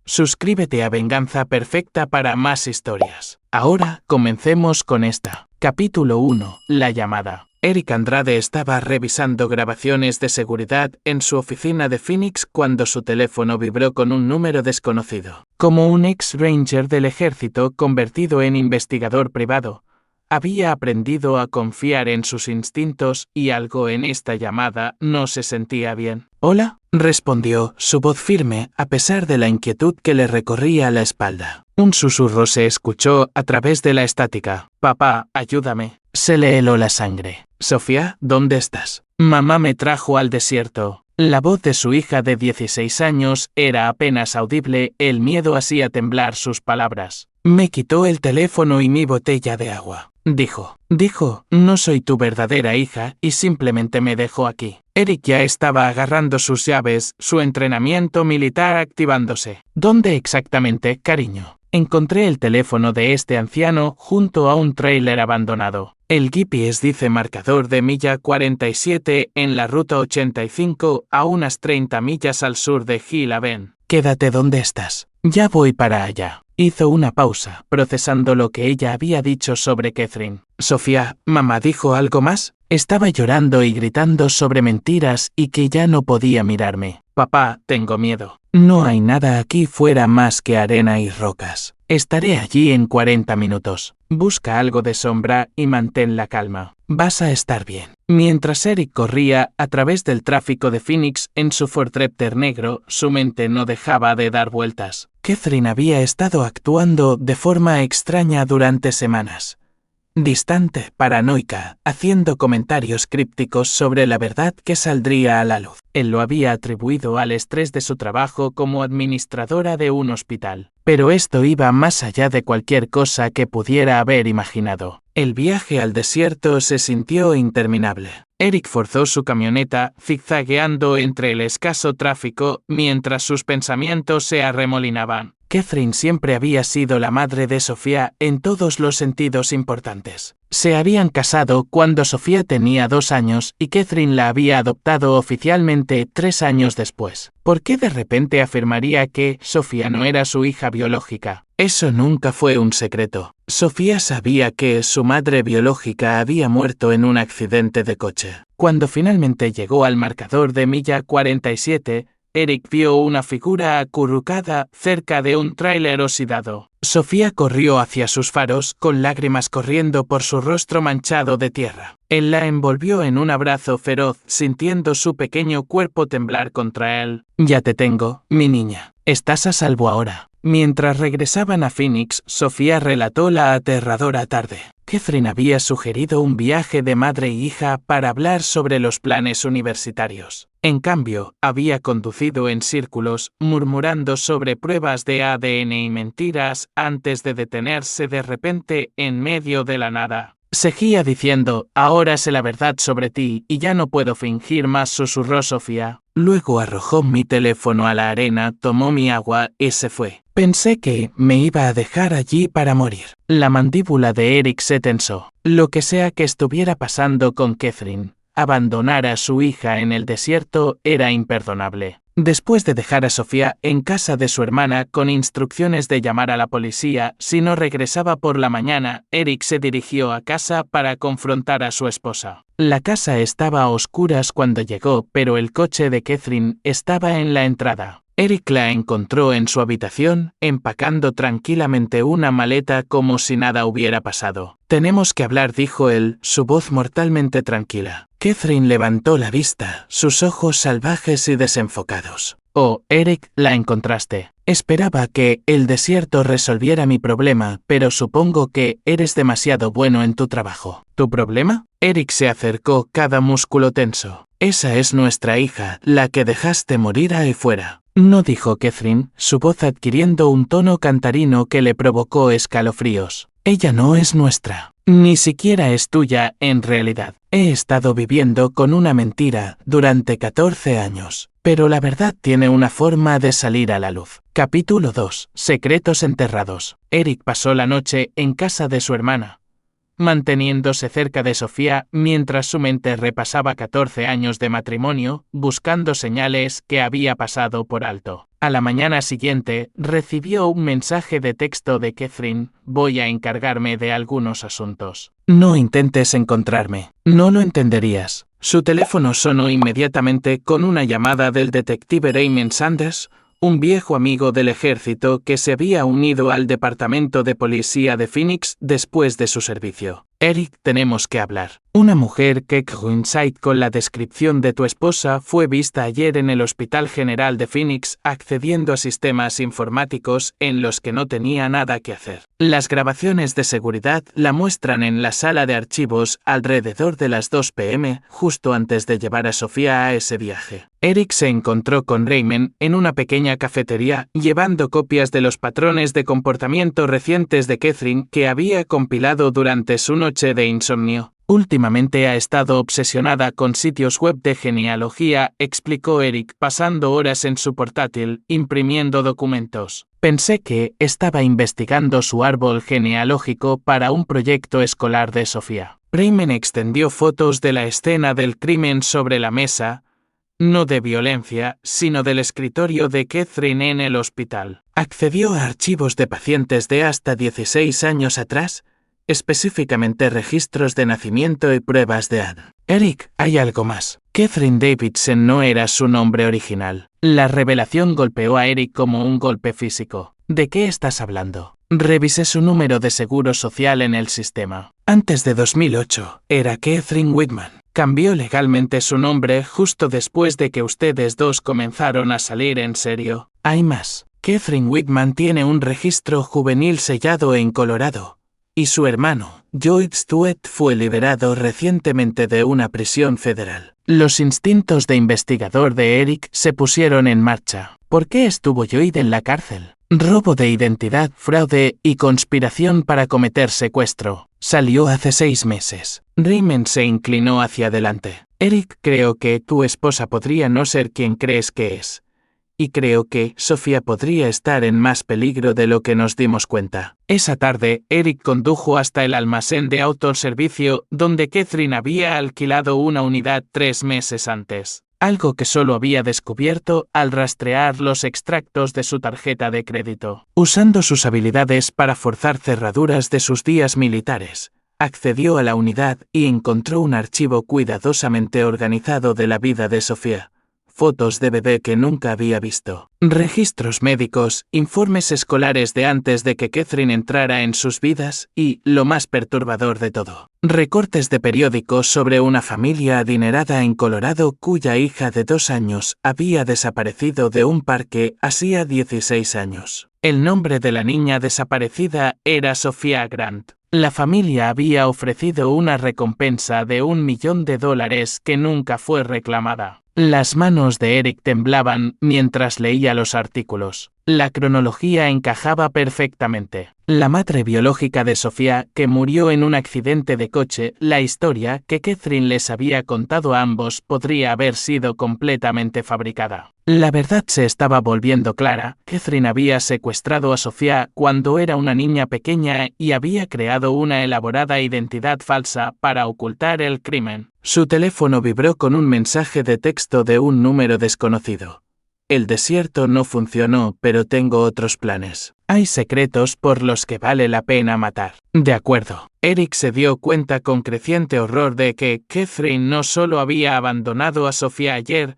Suscríbete a Venganza Perfecta para más historias. Ahora, comencemos con esta. Capítulo 1. La llamada. Eric Andrade estaba revisando grabaciones de seguridad en su oficina de Phoenix cuando su teléfono vibró con un número desconocido. Como un ex-ranger del ejército convertido en investigador privado, había aprendido a confiar en sus instintos y algo en esta llamada no se sentía bien. «Hola», respondió, su voz firme a pesar de la inquietud que le recorría la espalda. Un susurro se escuchó a través de la estática. «Papá, ayúdame». Se le heló la sangre. «Sofía, ¿dónde estás?» «Mamá me trajo al desierto». La voz de su hija de 16 años era apenas audible, el miedo hacía temblar sus palabras. «Me quitó el teléfono y mi botella de agua», dijo, «no soy tu verdadera hija y simplemente me dejó aquí». Eric ya estaba agarrando sus llaves, su entrenamiento militar activándose. «¿Dónde exactamente, cariño?» Encontré el teléfono de este anciano junto a un tráiler abandonado. El GPS dice marcador de milla 47 en la ruta 85 a unas 30 millas al sur de Hill Haven. «Quédate donde estás. Ya voy para allá». Hizo una pausa, procesando lo que ella había dicho sobre Catherine. «Sofía, ¿mamá dijo algo más?» Estaba llorando y gritando sobre mentiras y que ya no podía mirarme. «Papá, tengo miedo. No hay nada aquí fuera más que arena y rocas. Estaré allí en 40 minutos. Busca algo de sombra y mantén la calma. Vas a estar bien». Mientras Eric corría a través del tráfico de Phoenix en su Ford Raptor negro, su mente no dejaba de dar vueltas. Catherine había estado actuando de forma extraña durante semanas. Distante, paranoica, haciendo comentarios crípticos sobre la verdad que saldría a la luz. Él lo había atribuido al estrés de su trabajo como administradora de un hospital. Pero esto iba más allá de cualquier cosa que pudiera haber imaginado. El viaje al desierto se sintió interminable. Eric forzó su camioneta, zigzagueando entre el escaso tráfico, mientras sus pensamientos se arremolinaban. Catherine siempre había sido la madre de Sofía en todos los sentidos importantes. Se habían casado cuando Sofía tenía 2 años y Catherine la había adoptado oficialmente 3 años después. ¿Por qué de repente afirmaría que Sofía no era su hija biológica? Eso nunca fue un secreto. Sofía sabía que su madre biológica había muerto en un accidente de coche. Cuando finalmente llegó al marcador de milla 47, Eric vio una figura acurrucada cerca de un tráiler oxidado. Sofía corrió hacia sus faros, con lágrimas corriendo por su rostro manchado de tierra. Él la envolvió en un abrazo feroz, sintiendo su pequeño cuerpo temblar contra él. «Ya te tengo, mi niña. Estás a salvo ahora». Mientras regresaban a Phoenix, Sofía relató la aterradora tarde. Catherine había sugerido un viaje de madre y hija para hablar sobre los planes universitarios. En cambio, había conducido en círculos, murmurando sobre pruebas de ADN y mentiras antes de detenerse de repente en medio de la nada. Seguía diciendo, «Ahora sé la verdad sobre ti y ya no puedo fingir más», susurró Sofía. Luego arrojó mi teléfono a la arena, tomó mi agua y se fue. Pensé que me iba a dejar allí para morir. La mandíbula de Eric se tensó. Lo que sea que estuviera pasando con Catherine, abandonar a su hija en el desierto era imperdonable. Después de dejar a Sofía en casa de su hermana con instrucciones de llamar a la policía si no regresaba por la mañana, Eric se dirigió a casa para confrontar a su esposa. La casa estaba a oscuras cuando llegó, pero el coche de Catherine estaba en la entrada. Eric la encontró en su habitación, empacando tranquilamente una maleta como si nada hubiera pasado. «Tenemos que hablar», dijo él, su voz mortalmente tranquila. Catherine levantó la vista, sus ojos salvajes y desenfocados. «Oh, Eric, la encontraste. Esperaba que el desierto resolviera mi problema, pero supongo que eres demasiado bueno en tu trabajo». «¿Tu problema?» Eric se acercó, cada músculo tenso. «Esa es nuestra hija, la que dejaste morir ahí fuera». «No», dijo Catherine, su voz adquiriendo un tono cantarino que le provocó escalofríos. «Ella no es nuestra. Ni siquiera es tuya, en realidad. He estado viviendo con una mentira durante 14 años. Pero la verdad tiene una forma de salir a la luz». Capítulo 2. Secretos enterrados. Eric pasó la noche en casa de su hermana, manteniéndose cerca de Sofía mientras su mente repasaba 14 años de matrimonio, buscando señales que había pasado por alto. A la mañana siguiente, recibió un mensaje de texto de Catherine: voy a encargarme de algunos asuntos. No intentes encontrarme. No lo entenderías. Su teléfono sonó inmediatamente con una llamada del detective Raymond Sanders, un viejo amigo del ejército que se había unido al departamento de policía de Phoenix después de su servicio. Eric, tenemos que hablar. Una mujer que coincide con la descripción de tu esposa fue vista ayer en el Hospital General de Phoenix accediendo a sistemas informáticos en los que no tenía nada que hacer. Las grabaciones de seguridad la muestran en la sala de archivos alrededor de las 2 p.m., justo antes de llevar a Sofía a ese viaje. Eric se encontró con Raymond en una pequeña cafetería, llevando copias de los patrones de comportamiento recientes de Catherine que había compilado durante su noche de insomnio. Últimamente ha estado obsesionada con sitios web de genealogía, explicó Eric, pasando horas en su portátil, imprimiendo documentos. Pensé que estaba investigando su árbol genealógico para un proyecto escolar de Sofía. Raymond extendió fotos de la escena del crimen sobre la mesa, no de violencia, sino del escritorio de Catherine en el hospital. Accedió a archivos de pacientes de hasta 16 años atrás, específicamente registros de nacimiento y pruebas de ADN. Eric, hay algo más. Catherine Davidson no era su nombre original. La revelación golpeó a Eric como un golpe físico. ¿De qué estás hablando? Revisé su número de seguro social en el sistema. Antes de 2008, era Catherine Whitman. Cambió legalmente su nombre justo después de que ustedes dos comenzaron a salir en serio. Hay más. Catherine Whitman tiene un registro juvenil sellado en Colorado. Y su hermano, Lloyd Stewart, fue liberado recientemente de una prisión federal. Los instintos de investigador de Eric se pusieron en marcha. ¿Por qué estuvo Lloyd en la cárcel? Robo de identidad, fraude y conspiración para cometer secuestro. Salió hace 6 meses. Raymond se inclinó hacia adelante. Eric, creo que tu esposa podría no ser quien crees que es. Y creo que Sofía podría estar en más peligro de lo que nos dimos cuenta. Esa tarde, Eric condujo hasta el almacén de autoservicio donde Catherine había alquilado una unidad 3 meses antes. Algo que solo había descubierto al rastrear los extractos de su tarjeta de crédito. Usando sus habilidades para forzar cerraduras de sus días militares, accedió a la unidad y encontró un archivo cuidadosamente organizado de la vida de Sofía. Fotos de bebé que nunca había visto, registros médicos, informes escolares de antes de que Catherine entrara en sus vidas y, lo más perturbador de todo, recortes de periódicos sobre una familia adinerada en Colorado cuya hija de 2 años había desaparecido de un parque hacía 16 años. El nombre de la niña desaparecida era Sofía Grant. La familia había ofrecido una recompensa de $1 millón que nunca fue reclamada. Las manos de Eric temblaban mientras leía los artículos. La cronología encajaba perfectamente. La madre biológica de Sofía, que murió en un accidente de coche, la historia que Catherine les había contado a ambos podría haber sido completamente fabricada. La verdad se estaba volviendo clara. Catherine había secuestrado a Sofía cuando era una niña pequeña y había creado una elaborada identidad falsa para ocultar el crimen. Su teléfono vibró con un mensaje de texto de un número desconocido. El desierto no funcionó, pero tengo otros planes. Hay secretos por los que vale la pena matar. De acuerdo. Eric se dio cuenta con creciente horror de que Catherine no solo había abandonado a Sofía ayer,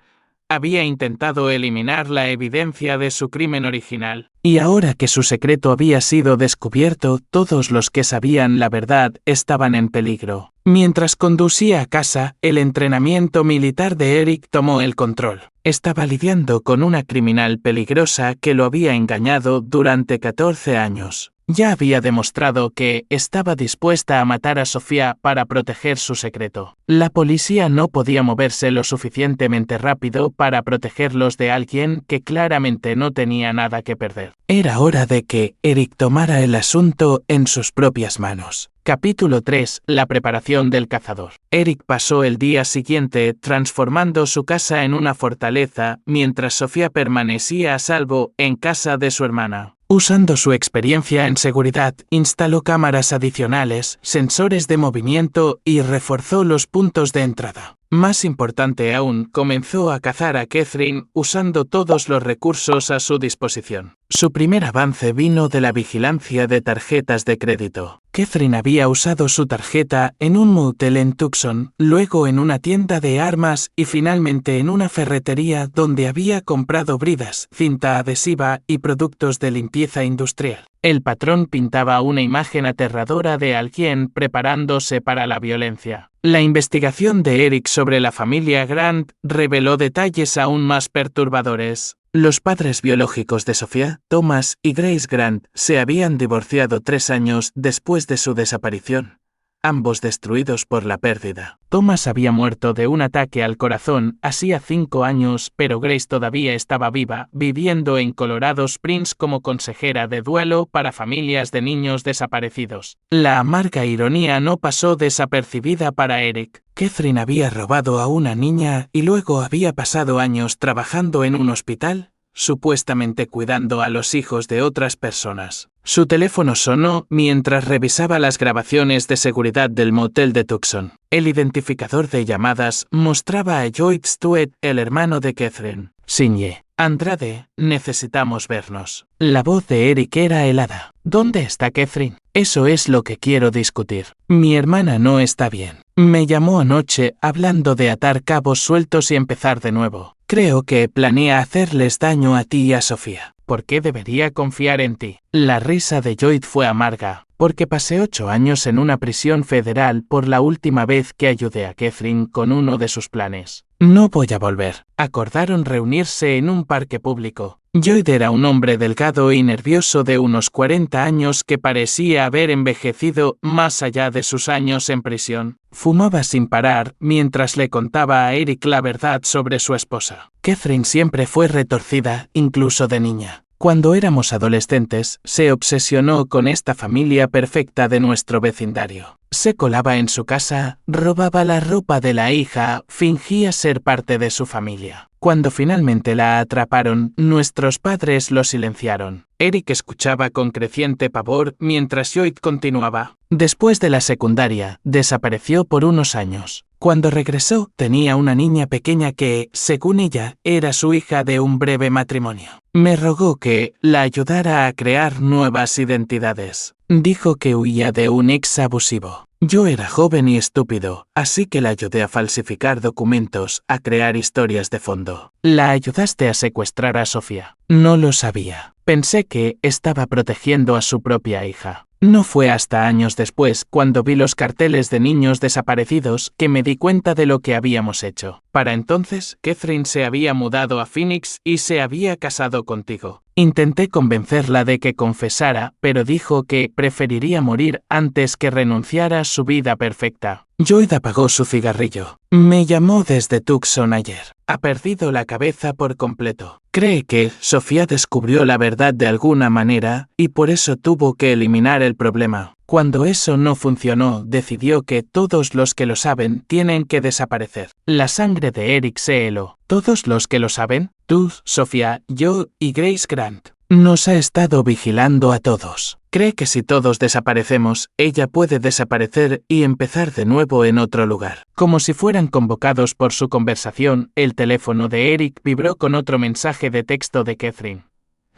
había intentado eliminar la evidencia de su crimen original. Y ahora que su secreto había sido descubierto, todos los que sabían la verdad estaban en peligro. Mientras conducía a casa, el entrenamiento militar de Eric tomó el control. Estaba lidiando con una criminal peligrosa que lo había engañado durante 14 años. Ya había demostrado que estaba dispuesta a matar a Sofía para proteger su secreto. La policía no podía moverse lo suficientemente rápido para protegerlos de alguien que claramente no tenía nada que perder. Era hora de que Eric tomara el asunto en sus propias manos. Capítulo 3. La preparación del cazador. Eric pasó el día siguiente transformando su casa en una fortaleza mientras Sofía permanecía a salvo en casa de su hermana. Usando su experiencia en seguridad, instaló cámaras adicionales, sensores de movimiento y reforzó los puntos de entrada. Más importante aún, comenzó a cazar a Catherine usando todos los recursos a su disposición. Su primer avance vino de la vigilancia de tarjetas de crédito. Catherine había usado su tarjeta en un motel en Tucson, luego en una tienda de armas y finalmente en una ferretería donde había comprado bridas, cinta adhesiva y productos de limpieza industrial. El patrón pintaba una imagen aterradora de alguien preparándose para la violencia. La investigación de Eric sobre la familia Grant reveló detalles aún más perturbadores. Los padres biológicos de Sophia, Thomas y Grace Grant, se habían divorciado 3 años después de su desaparición, ambos destruidos por la pérdida. Thomas había muerto de un ataque al corazón hacía 5 años, pero Grace todavía estaba viva, viviendo en Colorado Springs como consejera de duelo para familias de niños desaparecidos. La amarga ironía no pasó desapercibida para Eric. Catherine había robado a una niña y luego había pasado años trabajando en un hospital, supuestamente cuidando a los hijos de otras personas. Su teléfono sonó mientras revisaba las grabaciones de seguridad del motel de Tucson. El identificador de llamadas mostraba a Lloyd Stewart, el hermano de Catherine. Signé: Andrade, necesitamos vernos. La voz de Eric era helada. ¿Dónde está Catherine? Eso es lo que quiero discutir. Mi hermana no está bien. Me llamó anoche hablando de atar cabos sueltos y empezar de nuevo. Creo que planea hacerles daño a ti y a Sofía. ¿Por qué debería confiar en ti? La risa de Lloyd fue amarga. Porque pasé 8 años en una prisión federal por la última vez que ayudé a Catherine con uno de sus planes. No voy a volver. Acordaron reunirse en un parque público. Lloyd era un hombre delgado y nervioso de unos 40 años que parecía haber envejecido más allá de sus años en prisión. Fumaba sin parar mientras le contaba a Eric la verdad sobre su esposa. Catherine siempre fue retorcida, incluso de niña. Cuando éramos adolescentes, se obsesionó con esta familia perfecta de nuestro vecindario. Se colaba en su casa, robaba la ropa de la hija, fingía ser parte de su familia. Cuando finalmente la atraparon, nuestros padres lo silenciaron. Eric escuchaba con creciente pavor mientras Lloyd continuaba. Después de la secundaria, desapareció por unos años. Cuando regresó, tenía una niña pequeña que, según ella, era su hija de un breve matrimonio. Me rogó que la ayudara a crear nuevas identidades. Dijo que huía de un ex abusivo. Yo era joven y estúpido, así que la ayudé a falsificar documentos, a crear historias de fondo. La ayudaste a secuestrar a Sofía. No lo sabía. Pensé que estaba protegiendo a su propia hija. No fue hasta años después, cuando vi los carteles de niños desaparecidos, que me di cuenta de lo que habíamos hecho. Para entonces, Catherine se había mudado a Phoenix y se había casado contigo. Intenté convencerla de que confesara, pero dijo que preferiría morir antes que renunciar a su vida perfecta. Lloyd apagó su cigarrillo. Me llamó desde Tucson ayer. Ha perdido la cabeza por completo. Cree que Sofía descubrió la verdad de alguna manera y por eso tuvo que eliminar el problema. Cuando eso no funcionó, decidió que todos los que lo saben tienen que desaparecer. La sangre de Eric se heló. ¿Todos los que lo saben? Tú, Sofía, yo y Grace Grant. Nos ha estado vigilando a todos. Cree que si todos desaparecemos, ella puede desaparecer y empezar de nuevo en otro lugar. Como si fueran convocados por su conversación, el teléfono de Eric vibró con otro mensaje de texto de Catherine.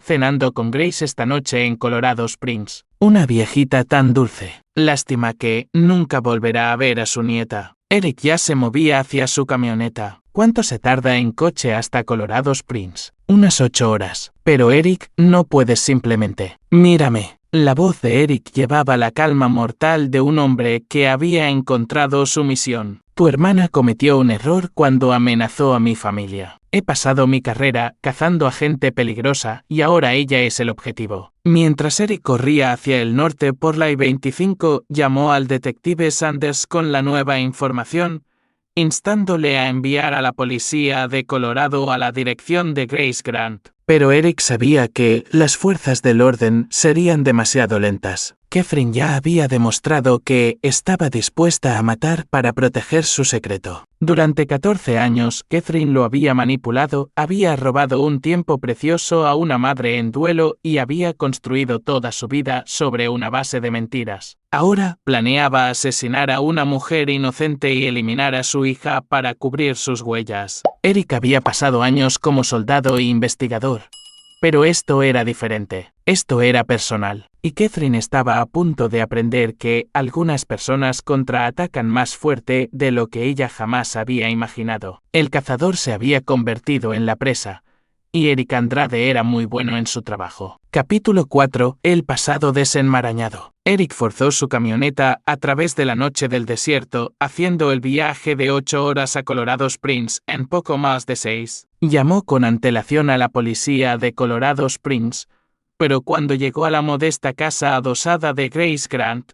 Cenando con Grace esta noche en Colorado Springs. Una viejita tan dulce. Lástima que nunca volverá a ver a su nieta. Eric ya se movía hacia su camioneta. ¿Cuánto se tarda en coche hasta Colorado Springs? Unas 8 horas. Pero Eric, no puedes simplemente. Mírame. La voz de Eric llevaba la calma mortal de un hombre que había encontrado su misión. Tu hermana cometió un error cuando amenazó a mi familia. He pasado mi carrera cazando a gente peligrosa y ahora ella es el objetivo. Mientras Eric corría hacia el norte por la I-25, llamó al detective Sanders con la nueva información, instándole a enviar a la policía de Colorado a la dirección de Grace Grant. Pero Eric sabía que las fuerzas del orden serían demasiado lentas. Catherine ya había demostrado que estaba dispuesta a matar para proteger su secreto. Durante 14 años, Catherine lo había manipulado, había robado un tiempo precioso a una madre en duelo y había construido toda su vida sobre una base de mentiras. Ahora planeaba asesinar a una mujer inocente y eliminar a su hija para cubrir sus huellas. Eric había pasado años como soldado e investigador. Pero esto era diferente, esto era personal, y Catherine estaba a punto de aprender que algunas personas contraatacan más fuerte de lo que ella jamás había imaginado. El cazador se había convertido en la presa, y Eric Andrade era muy bueno en su trabajo. Capítulo 4. El pasado desenmarañado. Eric forzó su camioneta a través de la noche del desierto, haciendo el viaje de 8 horas a Colorado Springs en poco más de 6. Llamó con antelación a la policía de Colorado Springs, pero cuando llegó a la modesta casa adosada de Grace Grant,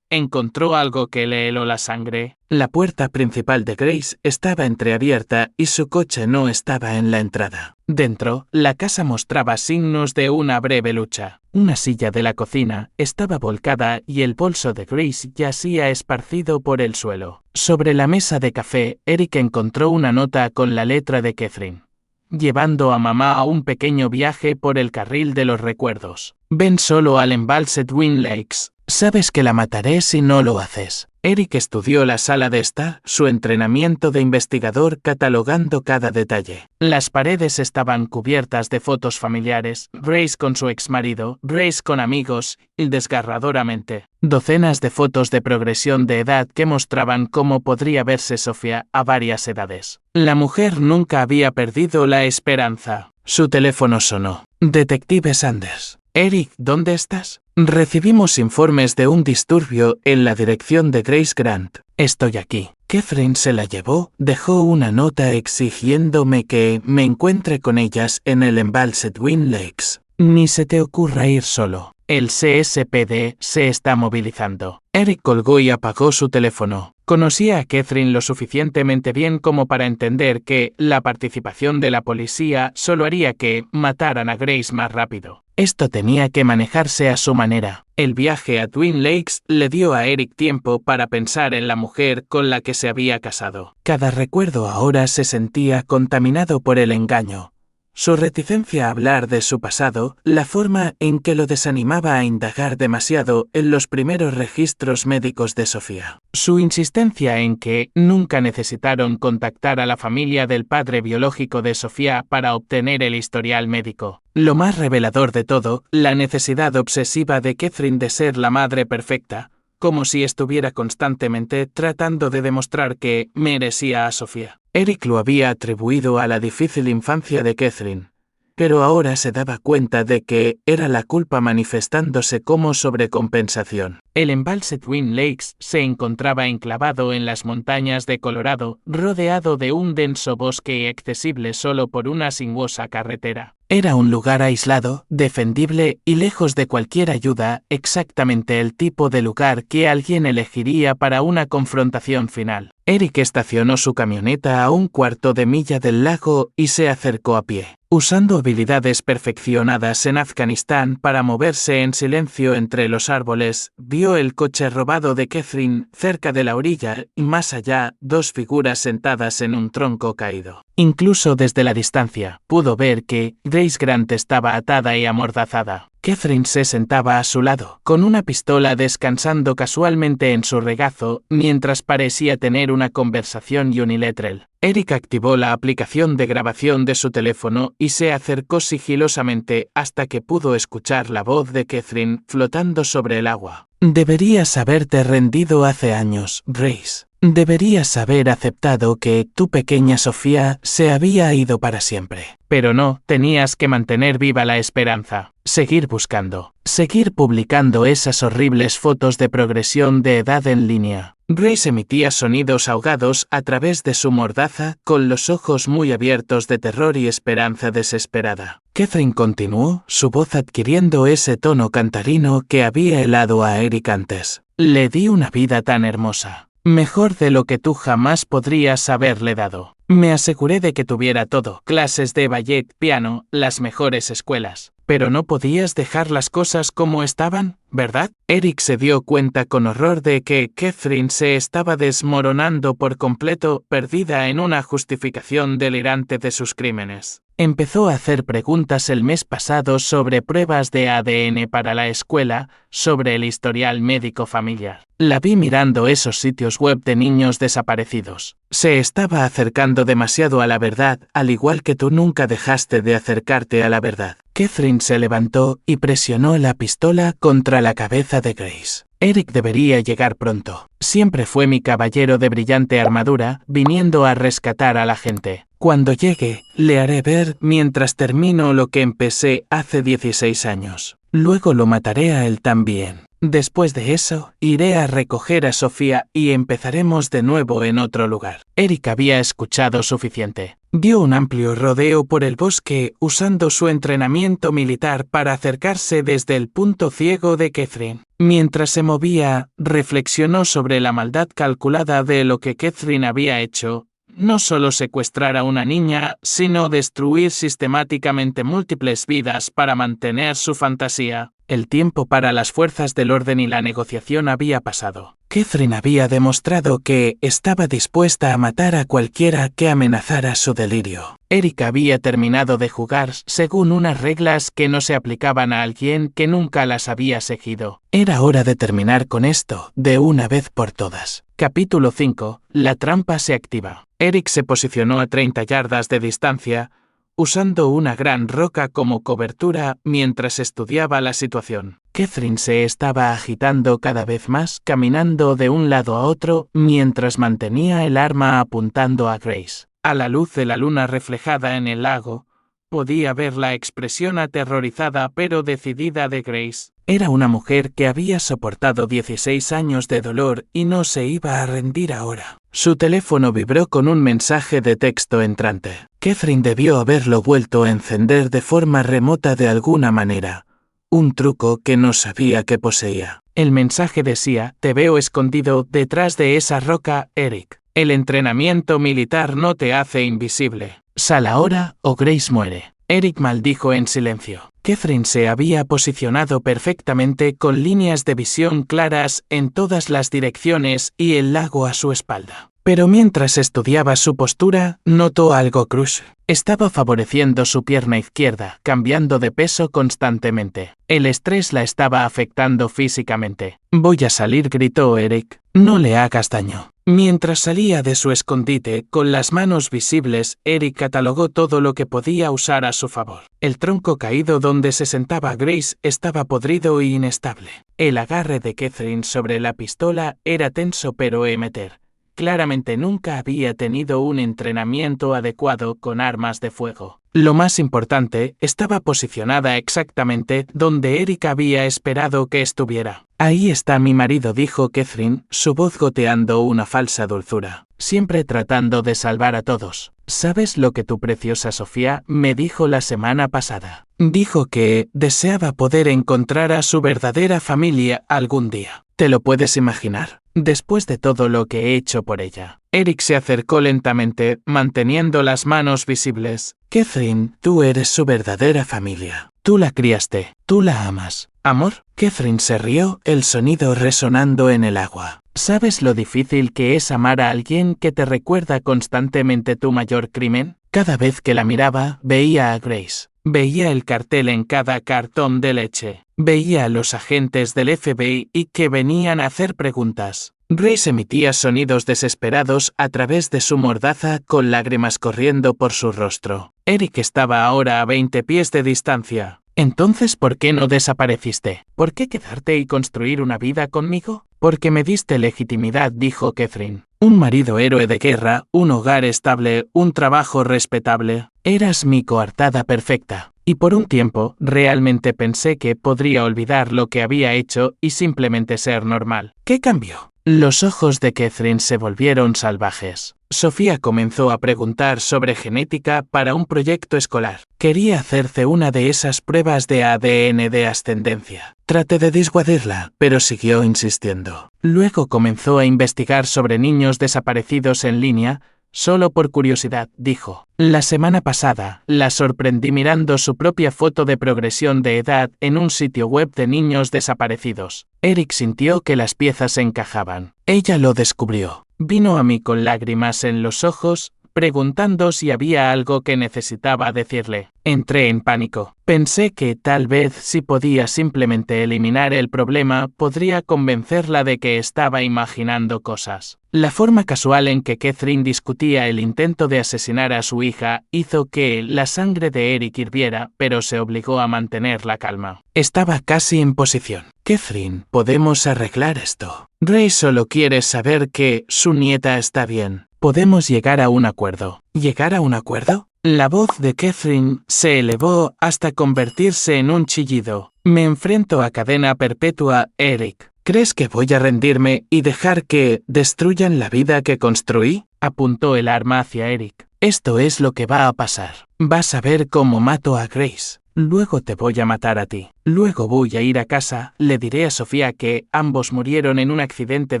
encontró algo que le heló la sangre. La puerta principal de Grace estaba entreabierta y su coche no estaba en la entrada. Dentro, la casa mostraba signos de una breve lucha. Una silla de la cocina estaba volcada y el bolso de Grace yacía esparcido por el suelo. Sobre la mesa de café, Eric encontró una nota con la letra de Catherine. Llevando a mamá a un pequeño viaje por el carril de los recuerdos. Ven solo al embalse Twin Lakes. Sabes que la mataré si no lo haces. Eric estudió la sala de estar, su entrenamiento de investigador catalogando cada detalle. Las paredes estaban cubiertas de fotos familiares, Grace con su exmarido, Grace con amigos, y desgarradoramente, docenas de fotos de progresión de edad que mostraban cómo podría verse Sofía a varias edades. La mujer nunca había perdido la esperanza. Su teléfono sonó. Detective Sanders. Eric, ¿dónde estás? Recibimos informes de un disturbio en la dirección de Grace Grant. Estoy aquí. Catherine se la llevó, dejó una nota exigiéndome que me encuentre con ellas en el embalse Twin Lakes. Ni se te ocurra ir solo. El CSPD se está movilizando. Eric colgó y apagó su teléfono. Conocía a Catherine lo suficientemente bien como para entender que la participación de la policía solo haría que mataran a Grace más rápido. Esto tenía que manejarse a su manera. El viaje a Twin Lakes le dio a Eric tiempo para pensar en la mujer con la que se había casado. Cada recuerdo ahora se sentía contaminado por el engaño. Su reticencia a hablar de su pasado, la forma en que lo desanimaba a indagar demasiado en los primeros registros médicos de Sofía. Su insistencia en que nunca necesitaron contactar a la familia del padre biológico de Sofía para obtener el historial médico. Lo más revelador de todo, la necesidad obsesiva de Catherine de ser la madre perfecta, como si estuviera constantemente tratando de demostrar que merecía a Sofía. Eric lo había atribuido a la difícil infancia de Catherine, pero ahora se daba cuenta de que era la culpa manifestándose como sobrecompensación. El embalse Twin Lakes se encontraba enclavado en las montañas de Colorado, rodeado de un denso bosque y accesible solo por una sinuosa carretera. Era un lugar aislado, defendible y lejos de cualquier ayuda, exactamente el tipo de lugar que alguien elegiría para una confrontación final. Eric estacionó su camioneta a un cuarto de milla del lago y se acercó a pie. Usando habilidades perfeccionadas en Afganistán para moverse en silencio entre los árboles, vio el coche robado de Catherine cerca de la orilla y más allá, dos figuras sentadas en un tronco caído. Incluso desde la distancia, pudo ver que Grace Grant estaba atada y amordazada. Catherine se sentaba a su lado, con una pistola descansando casualmente en su regazo, mientras parecía tener una conversación unilateral. Eric activó la aplicación de grabación de su teléfono y se acercó sigilosamente hasta que pudo escuchar la voz de Catherine flotando sobre el agua. Deberías haberte rendido hace años, Grace. Deberías haber aceptado que tu pequeña Sofía se había ido para siempre. Pero no, tenías que mantener viva la esperanza. Seguir buscando. Seguir publicando esas horribles fotos de progresión de edad en línea. Grace emitía sonidos ahogados a través de su mordaza, con los ojos muy abiertos de terror y esperanza desesperada. Catherine continuó, su voz adquiriendo ese tono cantarino que había helado a Eric antes. Le di una vida tan hermosa. Mejor de lo que tú jamás podrías haberle dado. Me aseguré de que tuviera todo, clases de ballet, piano, las mejores escuelas. Pero no podías dejar las cosas como estaban. ¿verdad? Eric se dio cuenta con horror de que Catherine se estaba desmoronando por completo, perdida en una justificación delirante de sus crímenes. Empezó a hacer preguntas el mes pasado sobre pruebas de ADN para la escuela, sobre el historial médico familiar. La vi mirando esos sitios web de niños desaparecidos. Se estaba acercando demasiado a la verdad, al igual que tú nunca dejaste de acercarte a la verdad. Catherine se levantó y presionó la pistola contra la cabeza de Grace. Eric debería llegar pronto. Siempre fue mi caballero de brillante armadura, viniendo a rescatar a la gente. Cuando llegue, le haré ver mientras termino lo que empecé hace 16 años. Luego lo mataré a él también. Después de eso, iré a recoger a Sofía y empezaremos de nuevo en otro lugar. Eric había escuchado suficiente. Dio un amplio rodeo por el bosque usando su entrenamiento militar para acercarse desde el punto ciego de Catherine. Mientras se movía, reflexionó sobre la maldad calculada de lo que Catherine había hecho. No solo secuestrar a una niña, sino destruir sistemáticamente múltiples vidas para mantener su fantasía. El tiempo para las fuerzas del orden y la negociación había pasado. Catherine había demostrado que estaba dispuesta a matar a cualquiera que amenazara su delirio. Eric había terminado de jugar según unas reglas que no se aplicaban a alguien que nunca las había seguido. Era hora de terminar con esto, de una vez por todas. Capítulo 5. La trampa se activa. Eric se posicionó a 30 yardas de distancia, usando una gran roca como cobertura mientras estudiaba la situación. Catherine se estaba agitando cada vez más, caminando de un lado a otro mientras mantenía el arma apuntando a Grace. A la luz de la luna reflejada en el lago, podía ver la expresión aterrorizada pero decidida de Grace. Era una mujer que había soportado 16 años de dolor y no se iba a rendir ahora. Su teléfono vibró con un mensaje de texto entrante. Catherine debió haberlo vuelto a encender de forma remota de alguna manera. Un truco que no sabía que poseía. El mensaje decía: te veo escondido detrás de esa roca, Eric. El entrenamiento militar no te hace invisible. Sal ahora o Grace muere. Eric maldijo en silencio. Catherine se había posicionado perfectamente con líneas de visión claras en todas las direcciones y el lago a su espalda. Pero mientras estudiaba su postura, notó algo crush. Estaba favoreciendo su pierna izquierda, cambiando de peso constantemente. El estrés la estaba afectando físicamente. Voy a salir, gritó Eric. No le hagas daño. Mientras salía de su escondite, con las manos visibles, Eric catalogó todo lo que podía usar a su favor. El tronco caído donde se sentaba Grace estaba podrido y inestable. El agarre de Catherine sobre la pistola era tenso pero emeter. Claramente nunca había tenido un entrenamiento adecuado con armas de fuego. Lo más importante, estaba posicionada exactamente donde Eric había esperado que estuviera. Ahí está mi marido, dijo Catherine, su voz goteando una falsa dulzura. Siempre tratando de salvar a todos. ¿Sabes lo que tu preciosa Sofía me dijo la semana pasada? Dijo que deseaba poder encontrar a su verdadera familia algún día. ¿Te lo puedes imaginar? Después de todo lo que he hecho por ella. Eric se acercó lentamente, manteniendo las manos visibles. Catherine, tú eres su verdadera familia. Tú la criaste, tú la amas. ¿Amor? Catherine se rió, el sonido resonando en el agua. ¿Sabes lo difícil que es amar a alguien que te recuerda constantemente tu mayor crimen? Cada vez que la miraba, veía a Grace. Veía el cartel en cada cartón de leche. Veía a los agentes del FBI y que venían a hacer preguntas. Grace emitía sonidos desesperados a través de su mordaza con lágrimas corriendo por su rostro. Eric estaba ahora a 20 pies de distancia. Entonces, ¿por qué no desapareciste? ¿Por qué quedarte y construir una vida conmigo? Porque me diste legitimidad, dijo Catherine. Un marido héroe de guerra, un hogar estable, un trabajo respetable. Eras mi coartada perfecta. Y por un tiempo, realmente pensé que podría olvidar lo que había hecho y simplemente ser normal. ¿Qué cambió? Los ojos de Catherine se volvieron salvajes. Sofía comenzó a preguntar sobre genética para un proyecto escolar. Quería hacerse una de esas pruebas de ADN de ascendencia. Traté de disuadirla, pero siguió insistiendo. Luego comenzó a investigar sobre niños desaparecidos en línea, Solo por curiosidad, dijo. La semana pasada, la sorprendí mirando su propia foto de progresión de edad en un sitio web de niños desaparecidos. Eric sintió que las piezas encajaban. Ella lo descubrió. Vino a mí con lágrimas en los ojos, preguntando si había algo que necesitaba decirle. Entré en pánico. Pensé que tal vez si podía simplemente eliminar el problema, podría convencerla de que estaba imaginando cosas. La forma casual en que Catherine discutía el intento de asesinar a su hija hizo que la sangre de Eric hirviera, pero se obligó a mantener la calma. Estaba casi en posición. Catherine, podemos arreglar esto. Ray solo quiere saber que su nieta está bien. Podemos llegar a un acuerdo. ¿Llegar a un acuerdo? La voz de Catherine se elevó hasta convertirse en un chillido. Me enfrento a cadena perpetua, Eric. ¿Crees que voy a rendirme y dejar que destruyan la vida que construí? Apuntó el arma hacia Eric. Esto es lo que va a pasar. Vas a ver cómo mato a Grace. Luego te voy a matar a ti. Luego voy a ir a casa, le diré a Sofía que ambos murieron en un accidente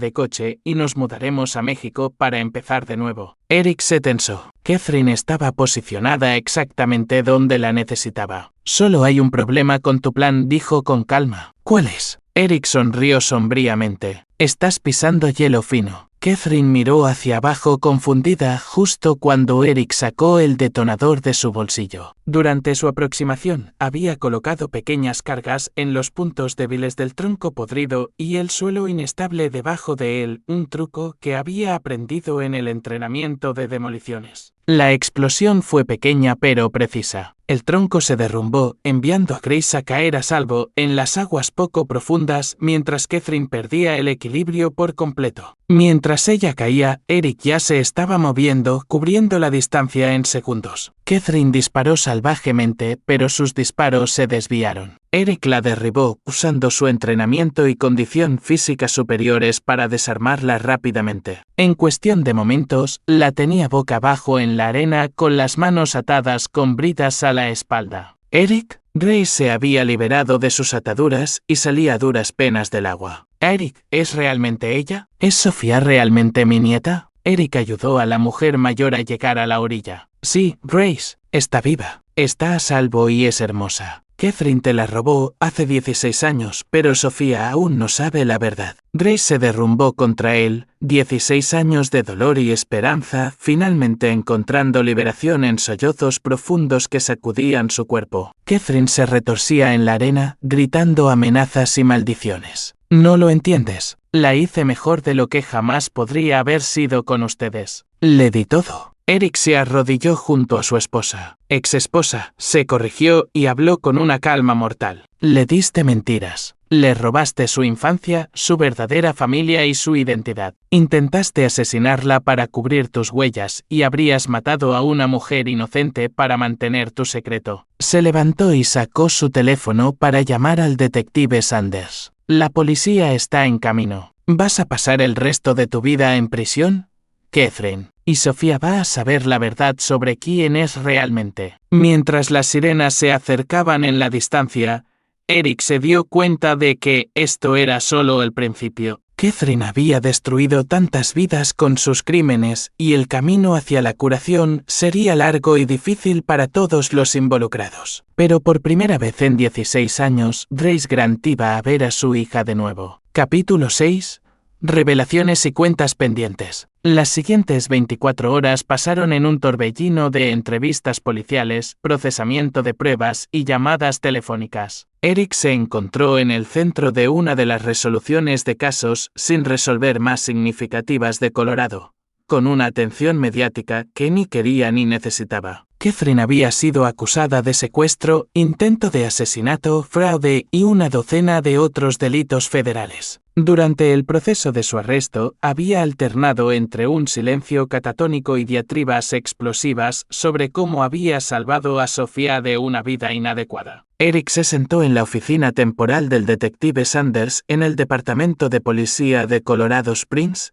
de coche y nos mudaremos a México para empezar de nuevo. Eric se tensó. Catherine estaba posicionada exactamente donde la necesitaba. Solo hay un problema con tu plan, dijo con calma. ¿Cuál es? Eric sonrió sombríamente. Estás pisando hielo fino. Catherine miró hacia abajo confundida justo cuando Eric sacó el detonador de su bolsillo. Durante su aproximación, había colocado pequeñas cargas en los puntos débiles del tronco podrido y el suelo inestable debajo de él, un truco que había aprendido en el entrenamiento de demoliciones. La explosión fue pequeña pero precisa. El tronco se derrumbó, enviando a Grace a caer a salvo en las aguas poco profundas mientras Catherine perdía el equilibrio por completo. Mientras ella caía, Eric ya se estaba moviendo, cubriendo la distancia en segundos. Catherine disparó salvajemente, pero sus disparos se desviaron. Eric la derribó, usando su entrenamiento y condición física superiores para desarmarla rápidamente. En cuestión de momentos, la tenía boca abajo en la arena con las manos atadas con bridas a la espalda. Eric, Grace se había liberado de sus ataduras y salía a duras penas del agua. Eric, ¿es realmente ella? ¿Es Sofía realmente mi nieta? Eric ayudó a la mujer mayor a llegar a la orilla. Sí, Grace, está viva, está a salvo y es hermosa. Catherine te la robó hace 16 años, pero Sofía aún no sabe la verdad. Grace se derrumbó contra él, 16 años de dolor y esperanza, finalmente encontrando liberación en sollozos profundos que sacudían su cuerpo. Catherine se retorcía en la arena, gritando amenazas y maldiciones. No lo entiendes. La hice mejor de lo que jamás podría haber sido con ustedes. Le di todo. Eric se arrodilló junto a su esposa. Ex-esposa, se corrigió y habló con una calma mortal. Le diste mentiras. Le robaste su infancia, su verdadera familia y su identidad. Intentaste asesinarla para cubrir tus huellas y habrías matado a una mujer inocente para mantener tu secreto. Se levantó y sacó su teléfono para llamar al detective Sanders. La policía está en camino. ¿Vas a pasar el resto de tu vida en prisión? Catherine. Y Sofía va a saber la verdad sobre quién es realmente. Mientras las sirenas se acercaban en la distancia, Eric se dio cuenta de que esto era solo el principio. Catherine había destruido tantas vidas con sus crímenes y el camino hacia la curación sería largo y difícil para todos los involucrados. Pero por primera vez en 16 años, Grace Grant iba a ver a su hija de nuevo. Capítulo 6. Revelaciones y cuentas pendientes. Las siguientes 24 horas pasaron en un torbellino de entrevistas policiales, procesamiento de pruebas y llamadas telefónicas. Eric se encontró en el centro de una de las resoluciones de casos sin resolver más significativas de Colorado, con una atención mediática que ni quería ni necesitaba. Catherine había sido acusada de secuestro, intento de asesinato, fraude y una docena de otros delitos federales. Durante el proceso de su arresto, había alternado entre un silencio catatónico y diatribas explosivas sobre cómo había salvado a Sofía de una vida inadecuada. Eric se sentó en la oficina temporal del detective Sanders en el Departamento de Policía de Colorado Springs,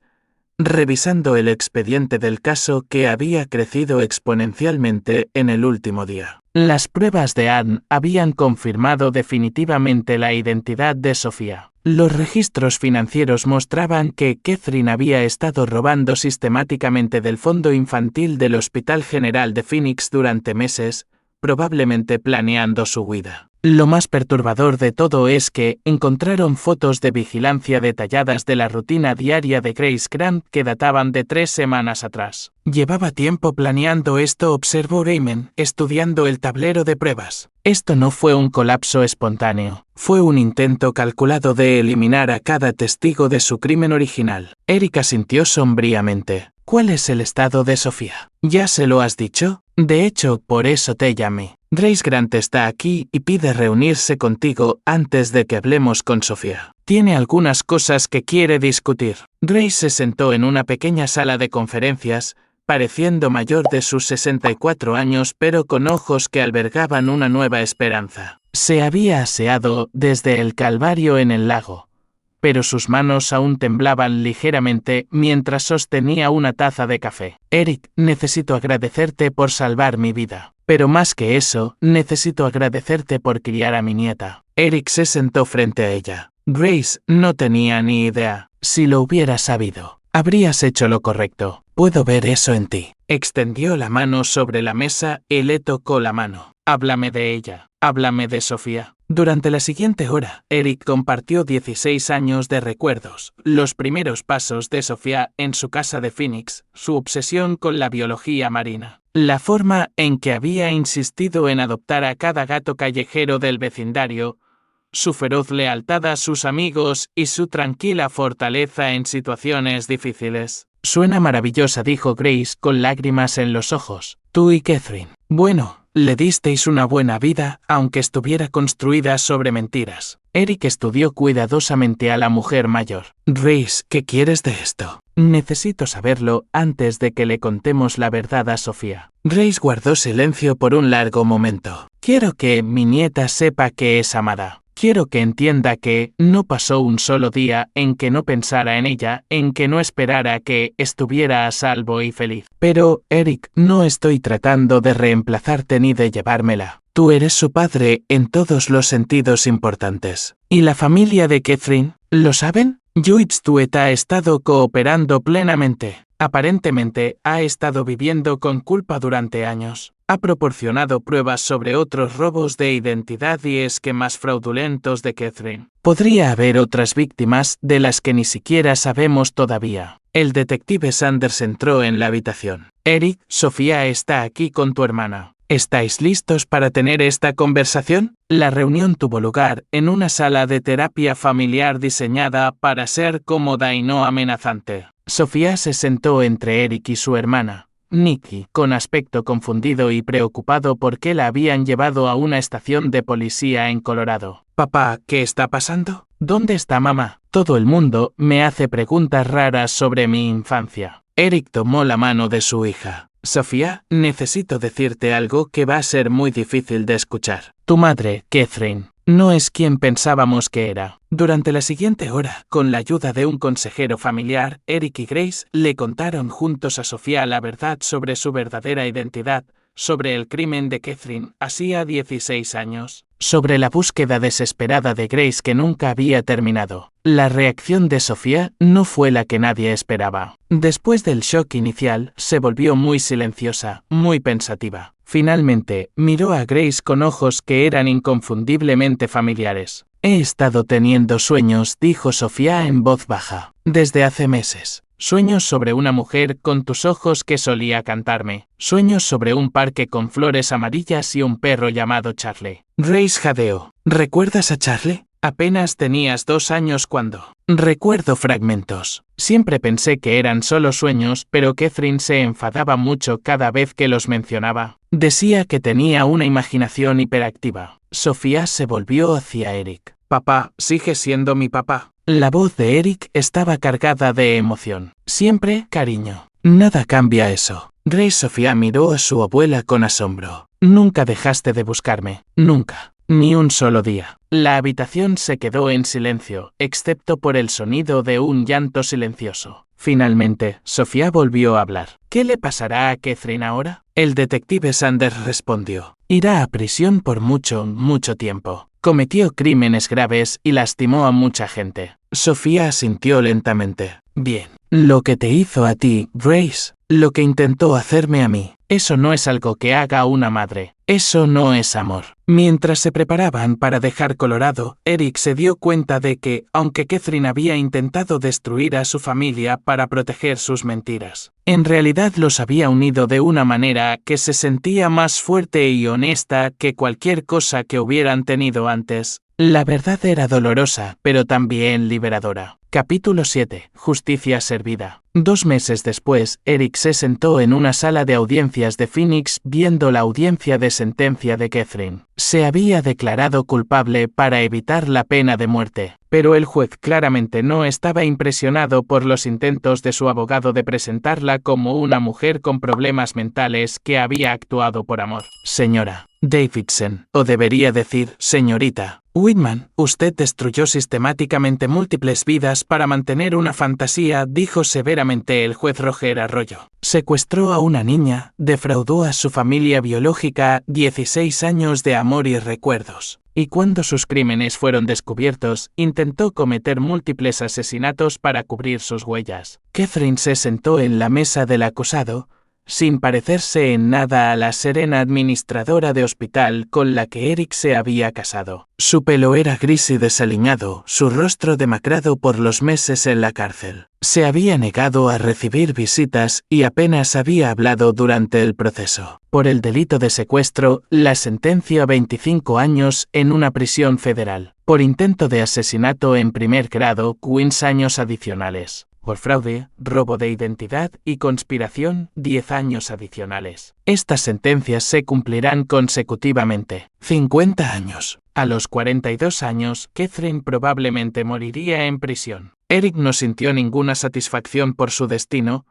revisando el expediente del caso que había crecido exponencialmente en el último día. Las pruebas de Anne habían confirmado definitivamente la identidad de Sofía. Los registros financieros mostraban que Catherine había estado robando sistemáticamente del fondo infantil del Hospital General de Phoenix durante meses, probablemente planeando su huida. Lo más perturbador de todo es que encontraron fotos de vigilancia detalladas de la rutina diaria de Grace Grant que databan de 3 semanas atrás. Llevaba tiempo planeando esto, observó Raymond, estudiando el tablero de pruebas. Esto no fue un colapso espontáneo, fue un intento calculado de eliminar a cada testigo de su crimen original. Eric asintió sombríamente. ¿Cuál es el estado de Sofía? ¿Ya se lo has dicho? De hecho, por eso te llamé. Grace Grant está aquí y pide reunirse contigo antes de que hablemos con Sofía. Tiene algunas cosas que quiere discutir. Grace se sentó en una pequeña sala de conferencias, pareciendo mayor de sus 64 años pero con ojos que albergaban una nueva esperanza. Se había aseado desde el Calvario en el lago, pero sus manos aún temblaban ligeramente mientras sostenía una taza de café. Eric, necesito agradecerte por salvar mi vida. Pero más que eso, necesito agradecerte por criar a mi nieta. Eric se sentó frente a ella. Grace no tenía ni idea. Si lo hubiera sabido, habrías hecho lo correcto. Puedo ver eso en ti. Extendió la mano sobre la mesa y le tocó la mano. Háblame de ella. Háblame de Sofía. Durante la siguiente hora, Eric compartió 16 años de recuerdos, los primeros pasos de Sofía en su casa de Phoenix, su obsesión con la biología marina, la forma en que había insistido en adoptar a cada gato callejero del vecindario, su feroz lealtad a sus amigos y su tranquila fortaleza en situaciones difíciles. Suena maravillosa, dijo Grace con lágrimas en los ojos. Tú y Catherine. Bueno, le disteis una buena vida, aunque estuviera construida sobre mentiras. Eric estudió cuidadosamente a la mujer mayor. Grace, ¿qué quieres de esto? Necesito saberlo antes de que le contemos la verdad a Sofía. Grace guardó silencio por un largo momento. Quiero que mi nieta sepa que es amada. Quiero que entienda que no pasó un solo día en que no pensara en ella, en que no esperara que estuviera a salvo y feliz. Pero, Eric, no estoy tratando de reemplazarte ni de llevármela. Tú eres su padre en todos los sentidos importantes. ¿Y la familia de Catherine? ¿Lo saben? Jules Tuet ha estado cooperando plenamente. Aparentemente, ha estado viviendo con culpa durante años. Ha proporcionado pruebas sobre otros robos de identidad y esquemas fraudulentos de Catherine. Podría haber otras víctimas de las que ni siquiera sabemos todavía. El detective Sanders entró en la habitación. Eric, Sofía está aquí con tu hermana. ¿Estáis listos para tener esta conversación? La reunión tuvo lugar en una sala de terapia familiar diseñada para ser cómoda y no amenazante. Sofía se sentó entre Eric y su hermana, Nikki, con aspecto confundido y preocupado porque la habían llevado a una estación de policía en Colorado. Papá, ¿qué está pasando? ¿Dónde está mamá? Todo el mundo me hace preguntas raras sobre mi infancia. Eric tomó la mano de su hija. Sofía, necesito decirte algo que va a ser muy difícil de escuchar. Tu madre, Catherine, no es quien pensábamos que era. Durante la siguiente hora, con la ayuda de un consejero familiar, Eric y Grace le contaron juntos a Sofía la verdad sobre su verdadera identidad, sobre el crimen de Catherine hacía 16 años, sobre la búsqueda desesperada de Grace que nunca había terminado. La reacción de Sofía no fue la que nadie esperaba. Después del shock inicial, se volvió muy silenciosa, muy pensativa. Finalmente, miró a Grace con ojos que eran inconfundiblemente familiares. He estado teniendo sueños, dijo Sofía en voz baja, desde hace meses. Sueños sobre una mujer con tus ojos que solía cantarme. Sueños sobre un parque con flores amarillas y un perro llamado Charlie. Grace jadeó. ¿Recuerdas a Charlie? Apenas tenías 2 años cuando. Recuerdo fragmentos. Siempre pensé que eran solo sueños, pero Catherine se enfadaba mucho cada vez que los mencionaba. Decía que tenía una imaginación hiperactiva. Sofía se volvió hacia Eric. Papá, sigue siendo mi papá. La voz de Eric estaba cargada de emoción. Siempre, cariño. Nada cambia eso. Grace Sofía miró a su abuela con asombro. Nunca dejaste de buscarme. Nunca. Ni un solo día. La habitación se quedó en silencio, excepto por el sonido de un llanto silencioso. Finalmente, Sofía volvió a hablar. ¿Qué le pasará a Catherine ahora? El detective Sanders respondió. Irá a prisión por mucho tiempo. Cometió crímenes graves y lastimó a mucha gente. Sofía asintió lentamente. Bien. Lo que te hizo a ti, Grace, lo que intentó hacerme a mí, eso no es algo que haga una madre. Eso no es amor. Mientras se preparaban para dejar Colorado, Eric se dio cuenta de que, aunque Catherine había intentado destruir a su familia para proteger sus mentiras, en realidad los había unido de una manera que se sentía más fuerte y honesta que cualquier cosa que hubieran tenido antes. La verdad era dolorosa, pero también liberadora. Capítulo 7. Justicia servida. 2 meses después, Eric se sentó en una sala de audiencias de Phoenix viendo la audiencia de sentencia de Catherine. Se había declarado culpable para evitar la pena de muerte, pero el juez claramente no estaba impresionado por los intentos de su abogado de presentarla como una mujer con problemas mentales que había actuado por amor. Señora Davidson, o debería decir, señorita Whitman, usted destruyó sistemáticamente múltiples vidas para mantener una fantasía, dijo severamente el juez Roger Arroyo. Secuestró a una niña, defraudó a su familia biológica, 16 años de amor y recuerdos. Y cuando sus crímenes fueron descubiertos, intentó cometer múltiples asesinatos para cubrir sus huellas. Catherine se sentó en la mesa del acusado, sin parecerse en nada a la serena administradora de hospital con la que Eric se había casado. Su pelo era gris y desaliñado, su rostro demacrado por los meses en la cárcel. Se había negado a recibir visitas y apenas había hablado durante el proceso. Por el delito de secuestro, la sentencia a 25 años en una prisión federal. Por intento de asesinato en primer grado, 15 años adicionales. Por fraude, robo de identidad y conspiración, 10 años adicionales. Estas sentencias se cumplirán consecutivamente. 50 años. A los 42 años, Catherine probablemente moriría en prisión. Eric no sintió ninguna satisfacción por su destino,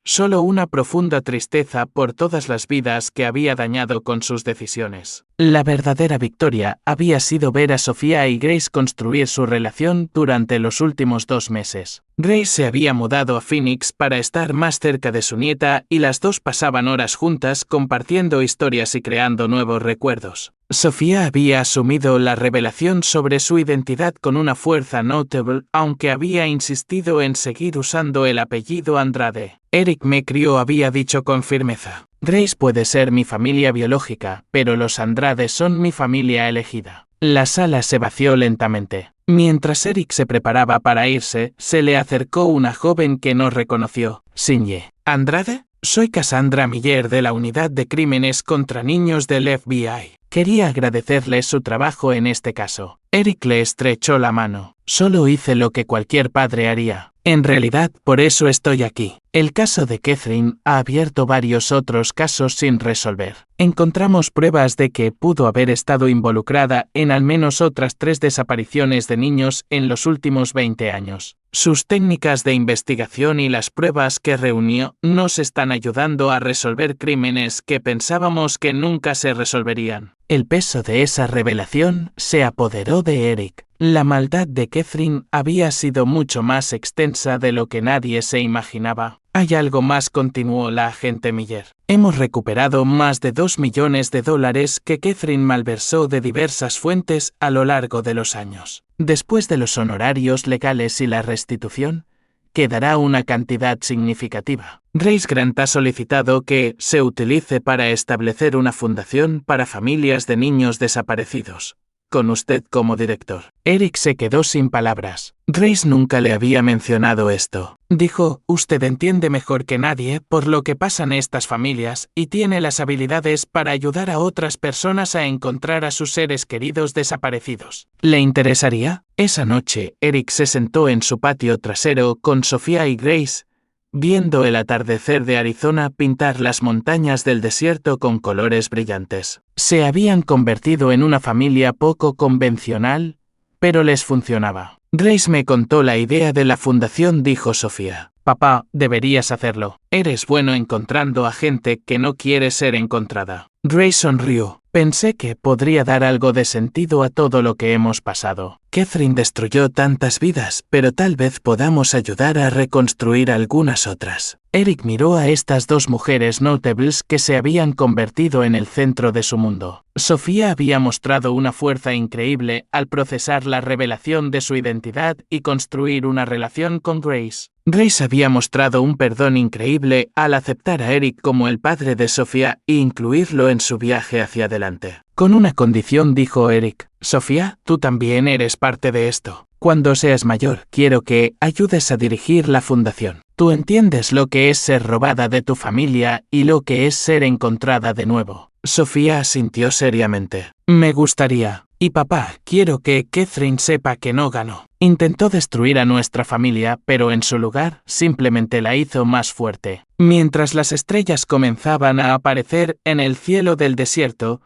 solo una profunda tristeza por todas las vidas que había dañado con sus decisiones. La verdadera victoria había sido ver a Sofía y Grace construir su relación durante los últimos 2 meses. Grace se había mudado a Phoenix para estar más cerca de su nieta y las dos pasaban horas juntas compartiendo historias y creando nuevos recuerdos. Sofía había asumido la revelación sobre su identidad con una fuerza notable, aunque había insistido en seguir usando el apellido Andrade. Eric me crió, había dicho con firmeza. Grace puede ser mi familia biológica, pero los Andrade son mi familia elegida. La sala se vació lentamente. Mientras Eric se preparaba para irse, se le acercó una joven que no reconoció. Sinye. ¿Andrade? Soy Cassandra Miller de la Unidad de Crímenes contra Niños del FBI. Quería agradecerle su trabajo en este caso. Eric le estrechó la mano. Solo hice lo que cualquier padre haría. En realidad, por eso estoy aquí. El caso de Catherine ha abierto varios otros casos sin resolver. Encontramos pruebas de que pudo haber estado involucrada en al menos otras 3 desapariciones de niños en los últimos 20 años. Sus técnicas de investigación y las pruebas que reunió nos están ayudando a resolver crímenes que pensábamos que nunca se resolverían. El peso de esa revelación se apoderó de Eric. La maldad de Catherine había sido mucho más extensa de lo que nadie se imaginaba. Hay algo más, continuó la agente Miller. Hemos recuperado más de $2 millones que Catherine malversó de diversas fuentes a lo largo de los años. Después de los honorarios legales y la restitución, quedará una cantidad significativa. Grace Grant ha solicitado que se utilice para establecer una fundación para familias de niños desaparecidos, con usted como director. Eric se quedó sin palabras. Grace nunca le había mencionado esto. Dijo, usted entiende mejor que nadie por lo que pasan estas familias y tiene las habilidades para ayudar a otras personas a encontrar a sus seres queridos desaparecidos. ¿Le interesaría? Esa noche, Eric se sentó en su patio trasero con Sofía y Grace, viendo el atardecer de Arizona pintar las montañas del desierto con colores brillantes. Se habían convertido en una familia poco convencional, pero les funcionaba. Grace me contó la idea de la fundación, dijo Sofía. Papá, deberías hacerlo. Eres bueno encontrando a gente que no quiere ser encontrada. Grace sonrió. Pensé que podría dar algo de sentido a todo lo que hemos pasado. Catherine destruyó tantas vidas, pero tal vez podamos ayudar a reconstruir algunas otras. Eric miró a estas dos mujeres notables que se habían convertido en el centro de su mundo. Sofía había mostrado una fuerza increíble al procesar la revelación de su identidad y construir una relación con Grace. Grace había mostrado un perdón increíble al aceptar a Eric como el padre de Sofía e incluirlo en su viaje hacia adelante. Con una condición, dijo Eric. Sofía, tú también eres parte de esto. Cuando seas mayor, quiero que ayudes a dirigir la fundación. Tú entiendes lo que es ser robada de tu familia y lo que es ser encontrada de nuevo. Sofía asintió seriamente. Me gustaría. Y papá, quiero que Catherine sepa que no ganó. Intentó destruir a nuestra familia, pero en su lugar, simplemente la hizo más fuerte. Mientras las estrellas comenzaban a aparecer en el cielo del desierto,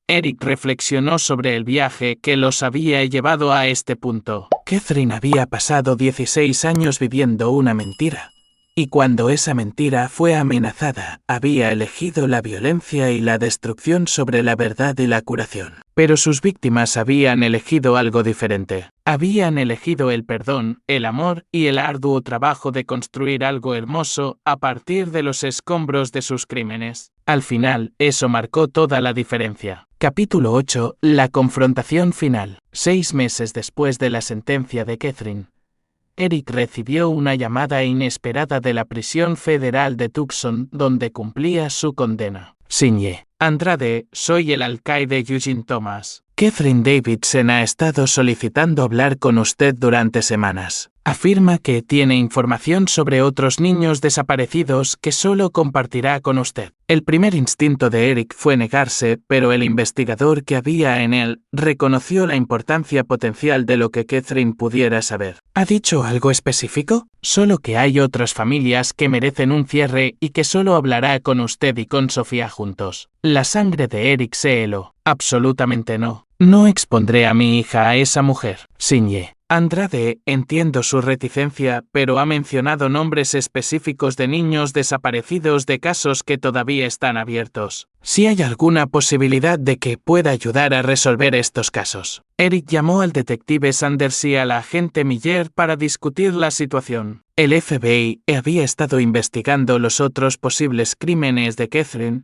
Eric reflexionó sobre el viaje que los había llevado a este punto. Catherine había pasado 16 años viviendo una mentira. Y cuando esa mentira fue amenazada, había elegido la violencia y la destrucción sobre la verdad y la curación. Pero sus víctimas habían elegido algo diferente. Habían elegido el perdón, el amor y el arduo trabajo de construir algo hermoso a partir de los escombros de sus crímenes. Al final, eso marcó toda la diferencia. Capítulo 8. La confrontación final. 6 meses después de la sentencia de Catherine, Eric recibió una llamada inesperada de la prisión federal de Tucson, donde cumplía su condena. Signé. Andrade, soy el alcaide Eugene Thomas. Catherine Davidson ha estado solicitando hablar con usted durante semanas. Afirma que tiene información sobre otros niños desaparecidos que solo compartirá con usted. El primer instinto de Eric fue negarse, pero el investigador que había en él reconoció la importancia potencial de lo que Catherine pudiera saber. ¿Ha dicho algo específico? Solo que hay otras familias que merecen un cierre y que solo hablará con usted y con Sofía juntos. La sangre de Eric se heló. Absolutamente no. No expondré a mi hija a esa mujer. Signé. Andrade, entiendo su reticencia, pero ha mencionado nombres específicos de niños desaparecidos de casos que todavía están abiertos. Si hay alguna posibilidad de que pueda ayudar a resolver estos casos. Eric llamó al detective Sanders y a la agente Miller para discutir la situación. El FBI había estado investigando los otros posibles crímenes de Catherine,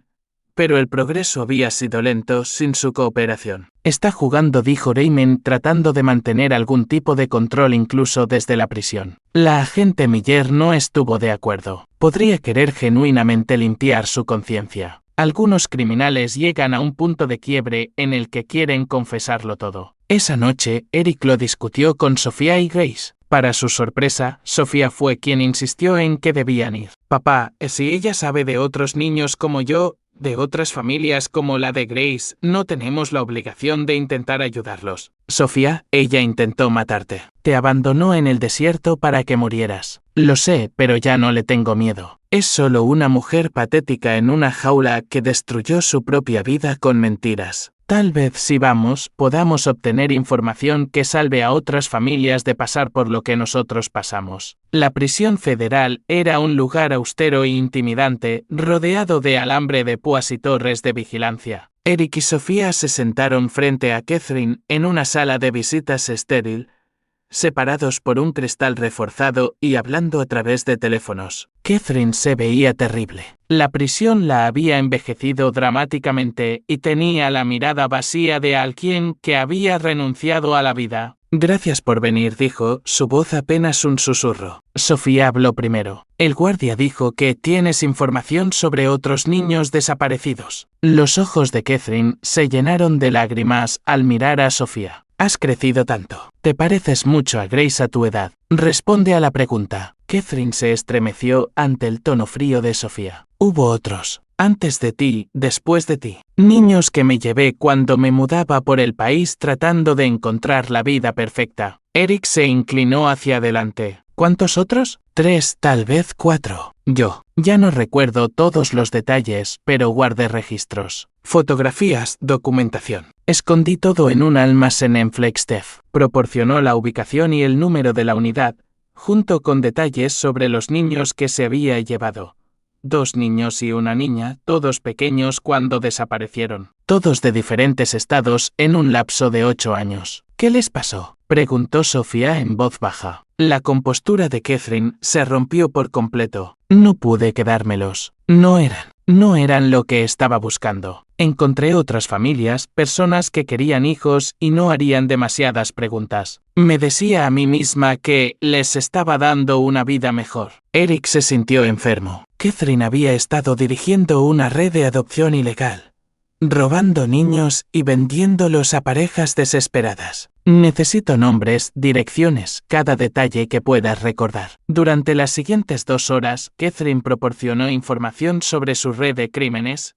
pero el progreso había sido lento sin su cooperación. Está jugando, dijo Raymond, tratando de mantener algún tipo de control incluso desde la prisión. La agente Miller no estuvo de acuerdo. Podría querer genuinamente limpiar su conciencia. Algunos criminales llegan a un punto de quiebre en el que quieren confesarlo todo. Esa noche, Eric lo discutió con Sofía y Grace. Para su sorpresa, Sofía fue quien insistió en que debían ir. Papá, si ella sabe de otros niños como yo, de otras familias como la de Grace, no tenemos la obligación de intentar ayudarlos. Sofía, ella intentó matarte. Te abandonó en el desierto para que murieras. Lo sé, pero ya no le tengo miedo. Es solo una mujer patética en una jaula que destruyó su propia vida con mentiras. Tal vez si vamos, podamos obtener información que salve a otras familias de pasar por lo que nosotros pasamos. La prisión federal era un lugar austero e intimidante, rodeado de alambre de púas y torres de vigilancia. Eric y Sofía se sentaron frente a Catherine en una sala de visitas estéril, separados por un cristal reforzado y hablando a través de teléfonos. Catherine se veía terrible. La prisión la había envejecido dramáticamente y tenía la mirada vacía de alguien que había renunciado a la vida. Gracias por venir, dijo, su voz apenas un susurro. Sofía habló primero. El guardia dijo que tienes información sobre otros niños desaparecidos. Los ojos de Catherine se llenaron de lágrimas al mirar a Sofía. Has crecido tanto. Te pareces mucho a Grace a tu edad. Responde a la pregunta. Catherine se estremeció ante el tono frío de Sofía. Hubo otros. Antes de ti, después de ti. Niños que me llevé cuando me mudaba por el país tratando de encontrar la vida perfecta. Eric se inclinó hacia adelante. ¿Cuántos otros? 3, tal vez 4. Yo. Ya no recuerdo todos los detalles, pero guardé registros. Fotografías, documentación. Escondí todo en un almacén en Flagstaff. Proporcionó la ubicación y el número de la unidad, junto con detalles sobre los niños que se había llevado. 2 niños y una niña, todos pequeños cuando desaparecieron. Todos de diferentes estados en un lapso de 8 años. ¿Qué les pasó?, preguntó Sofía en voz baja. La compostura de Catherine se rompió por completo. No pude quedármelos. No eran lo que estaba buscando. Encontré otras familias, personas que querían hijos y no harían demasiadas preguntas. Me decía a mí misma que les estaba dando una vida mejor. Eric se sintió enfermo. Catherine había estado dirigiendo una red de adopción ilegal, robando niños y vendiéndolos a parejas desesperadas. Necesito nombres, direcciones, cada detalle que puedas recordar. Durante las siguientes 2 horas, Catherine proporcionó información sobre su red de crímenes,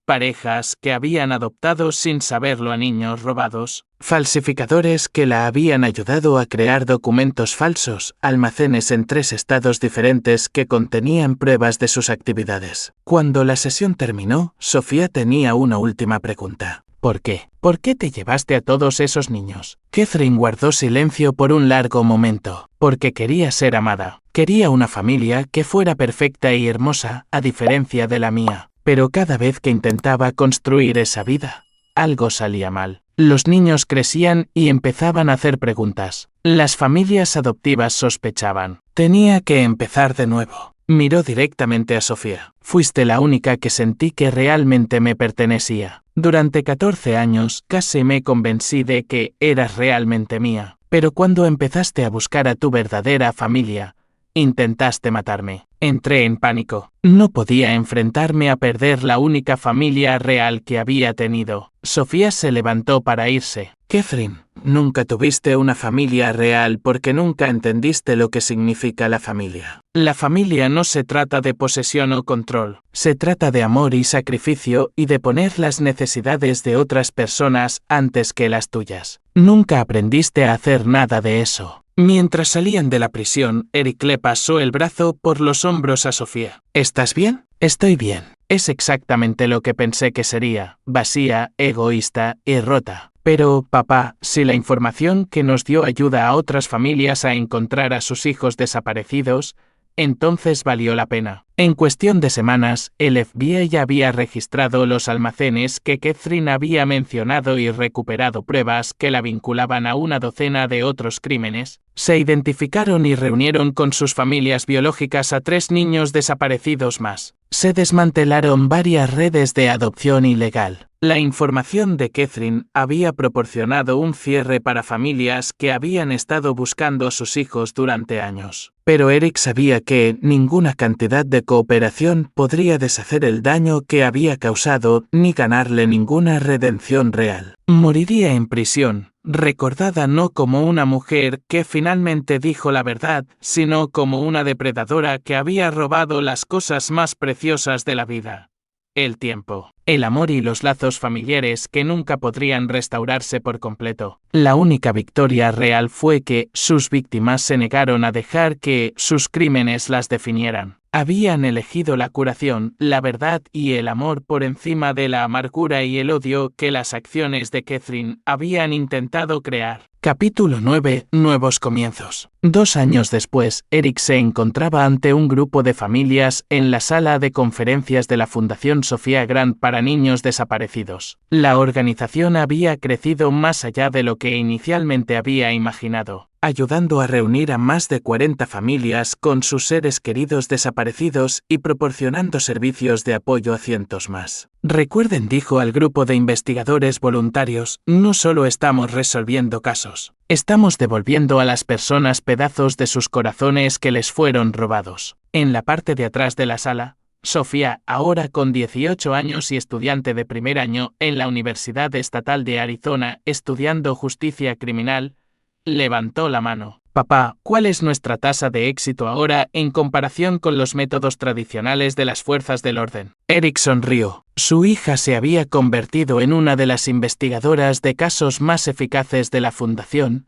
parejas que habían adoptado sin saberlo a niños robados, falsificadores que la habían ayudado a crear documentos falsos, almacenes en 3 estados diferentes que contenían pruebas de sus actividades. Cuando la sesión terminó, Sofía tenía una última pregunta. ¿Por qué? ¿Por qué te llevaste a todos esos niños? Catherine guardó silencio por un largo momento. Porque quería ser amada. Quería una familia que fuera perfecta y hermosa, a diferencia de la mía. Pero cada vez que intentaba construir esa vida, algo salía mal. Los niños crecían y empezaban a hacer preguntas. Las familias adoptivas sospechaban. Tenía que empezar de nuevo. Miró directamente a Sofía. Fuiste la única que sentí que realmente me pertenecía. Durante 14 años casi me convencí de que eras realmente mía. Pero cuando empezaste a buscar a tu verdadera familia, intentaste matarme. Entré en pánico. No podía enfrentarme a perder la única familia real que había tenido. Sofía se levantó para irse. Catherine, nunca tuviste una familia real porque nunca entendiste lo que significa la familia. La familia no se trata de posesión o control. Se trata de amor y sacrificio y de poner las necesidades de otras personas antes que las tuyas. Nunca aprendiste a hacer nada de eso. Mientras salían de la prisión, Eric le pasó el brazo por los hombros a Sofía. ¿Estás bien? Estoy bien. Es exactamente lo que pensé que sería, vacía, egoísta y rota. Pero, papá, si la información que nos dio ayuda a otras familias a encontrar a sus hijos desaparecidos, entonces valió la pena. En cuestión de semanas, el FBI ya había registrado los almacenes que Catherine había mencionado y recuperado pruebas que la vinculaban a una docena de otros crímenes. Se identificaron y reunieron con sus familias biológicas a 3 niños desaparecidos más. Se desmantelaron varias redes de adopción ilegal. La información de Catherine había proporcionado un cierre para familias que habían estado buscando a sus hijos durante años. Pero Eric sabía que ninguna cantidad de cooperación podría deshacer el daño que había causado ni ganarle ninguna redención real. Moriría en prisión, recordada no como una mujer que finalmente dijo la verdad, sino como una depredadora que había robado las cosas más preciosas de la vida: el tiempo, el amor y los lazos familiares que nunca podrían restaurarse por completo. La única victoria real fue que sus víctimas se negaron a dejar que sus crímenes las definieran. Habían elegido la curación, la verdad y el amor por encima de la amargura y el odio que las acciones de Catherine habían intentado crear. Capítulo 9. Nuevos comienzos. 2 años después, Eric se encontraba ante un grupo de familias en la sala de conferencias de la Fundación Sofía Grant para niños desaparecidos. La organización había crecido más allá de lo que inicialmente había imaginado, ayudando a reunir a más de 40 familias con sus seres queridos desaparecidos y proporcionando servicios de apoyo a cientos más. Recuerden, dijo al grupo de investigadores voluntarios, no solo estamos resolviendo casos, estamos devolviendo a las personas pedazos de sus corazones que les fueron robados. En la parte de atrás de la sala, Sofía, ahora con 18 años y estudiante de primer año en la Universidad Estatal de Arizona estudiando justicia criminal, levantó la mano. Papá, ¿cuál es nuestra tasa de éxito ahora en comparación con los métodos tradicionales de las fuerzas del orden? Eric sonrió. Su hija se había convertido en una de las investigadoras de casos más eficaces de la fundación,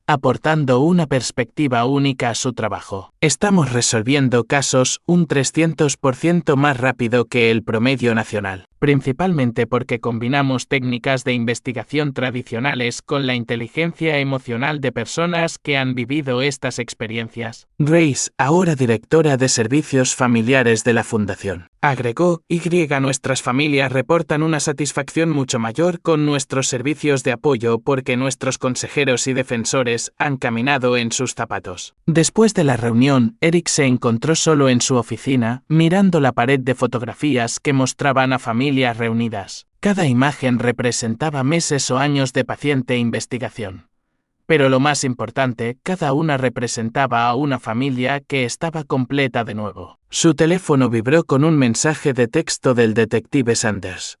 aportando una perspectiva única a su trabajo. Estamos resolviendo casos un 300% más rápido que el promedio nacional. principalmente porque combinamos técnicas de investigación tradicionales con la inteligencia emocional de personas que han vivido estas experiencias. Grace, ahora directora de servicios familiares de la Fundación, agregó, nuestras familias reportan una satisfacción mucho mayor con nuestros servicios de apoyo porque nuestros consejeros y defensores han caminado en sus zapatos. Después de la reunión, Eric se encontró solo en su oficina, mirando la pared de fotografías que mostraban a familias reunidas. Cada imagen representaba meses o años de paciente investigación. Pero lo más importante, cada una representaba a una familia que estaba completa de nuevo. Su teléfono vibró con un mensaje de texto del detective Sanders.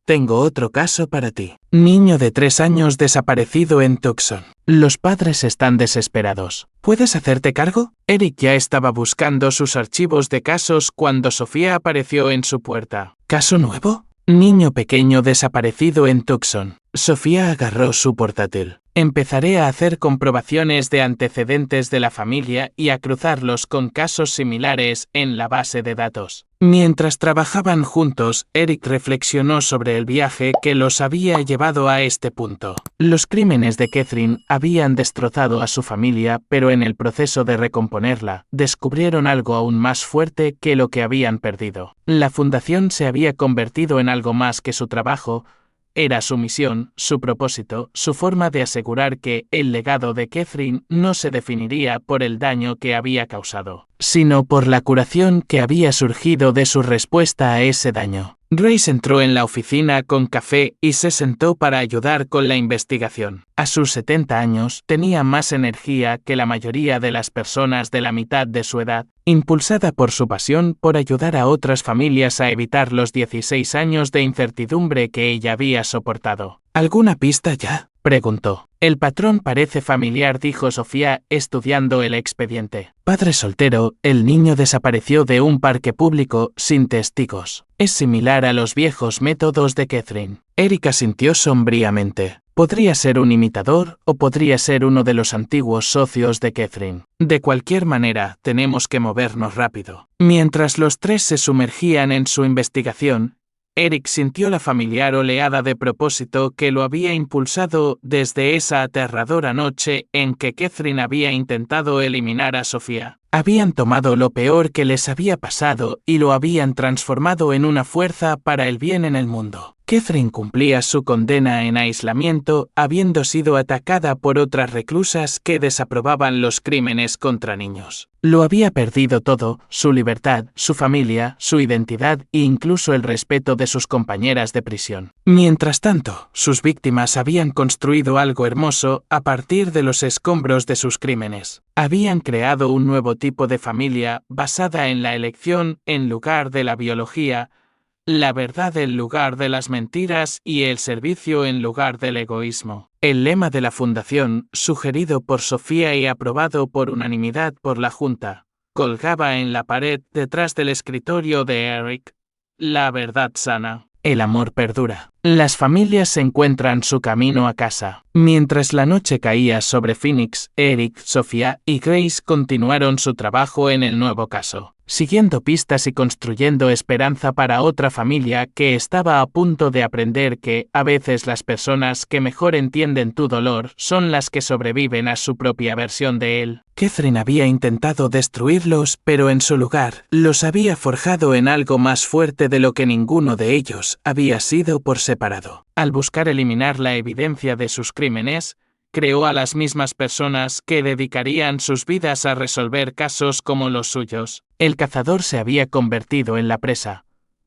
Tengo otro caso para ti. Niño de 3 años desaparecido en Tucson. Los padres están desesperados. ¿Puedes hacerte cargo? Eric ya estaba buscando sus archivos de casos cuando Sofía apareció en su puerta. ¿Caso nuevo? Niño pequeño desaparecido en Tucson. Sofía agarró su portátil. Empezaré a hacer comprobaciones de antecedentes de la familia y a cruzarlos con casos similares en la base de datos. Mientras trabajaban juntos, Eric reflexionó sobre el viaje que los había llevado a este punto. Los crímenes de Catherine habían destrozado a su familia, pero en el proceso de recomponerla, descubrieron algo aún más fuerte que lo que habían perdido. La fundación se había convertido en algo más que su trabajo. Era su misión, su propósito, su forma de asegurar que el legado de Catherine no se definiría por el daño que había causado, sino por la curación que había surgido de su respuesta a ese daño. Grace entró en la oficina con café y se sentó para ayudar con la investigación. A sus 70 años, tenía más energía que la mayoría de las personas de la mitad de su edad, impulsada por su pasión por ayudar a otras familias a evitar los 16 años de incertidumbre que ella había soportado. ¿Alguna pista ya?, preguntó. El patrón parece familiar, dijo Sofía, estudiando el expediente. Padre soltero, el niño desapareció de un parque público, sin testigos. Es similar a los viejos métodos de Catherine. Eric asintió sombríamente. Podría ser un imitador o podría ser uno de los antiguos socios de Catherine. De cualquier manera, tenemos que movernos rápido. Mientras los tres se sumergían en su investigación, Eric sintió la familiar oleada de propósito que lo había impulsado desde esa aterradora noche en que Catherine había intentado eliminar a Sofía. Habían tomado lo peor que les había pasado y lo habían transformado en una fuerza para el bien en el mundo. Catherine cumplía su condena en aislamiento, habiendo sido atacada por otras reclusas que desaprobaban los crímenes contra niños. Lo había perdido todo: su libertad, su familia, su identidad e incluso el respeto de sus compañeras de prisión. Mientras tanto, sus víctimas habían construido algo hermoso a partir de los escombros de sus crímenes. Habían creado un nuevo tipo de familia basada en la elección en lugar de la biología, la verdad en lugar de las mentiras y el servicio en lugar del egoísmo. El lema de la fundación, sugerido por Sofía y aprobado por unanimidad por la Junta, colgaba en la pared detrás del escritorio de Eric. La verdad sana. El amor perdura. Las familias se encuentran su camino a casa. Mientras la noche caía sobre Phoenix, Eric, Sofía y Grace continuaron su trabajo en el nuevo caso, siguiendo pistas y construyendo esperanza para otra familia que estaba a punto de aprender que, a veces, las personas que mejor entienden tu dolor son las que sobreviven a su propia versión de él. Catherine había intentado destruirlos, pero en su lugar, los había forjado en algo más fuerte de lo que ninguno de ellos había sido por separado. Al buscar eliminar la evidencia de sus crímenes, creó a las mismas personas que dedicarían sus vidas a resolver casos como los suyos. El cazador se había convertido en la presa,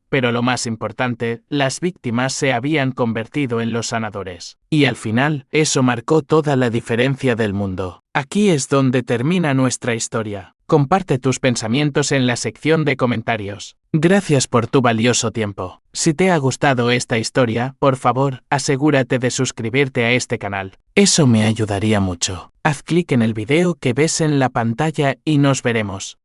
pero lo más importante, las víctimas se habían convertido en los sanadores. Y al final, eso marcó toda la diferencia del mundo. Aquí es donde termina nuestra historia. Comparte tus pensamientos en la sección de comentarios. Gracias por tu valioso tiempo. Si te ha gustado esta historia, por favor, asegúrate de suscribirte a este canal. Eso me ayudaría mucho. Haz clic en el video que ves en la pantalla y nos veremos.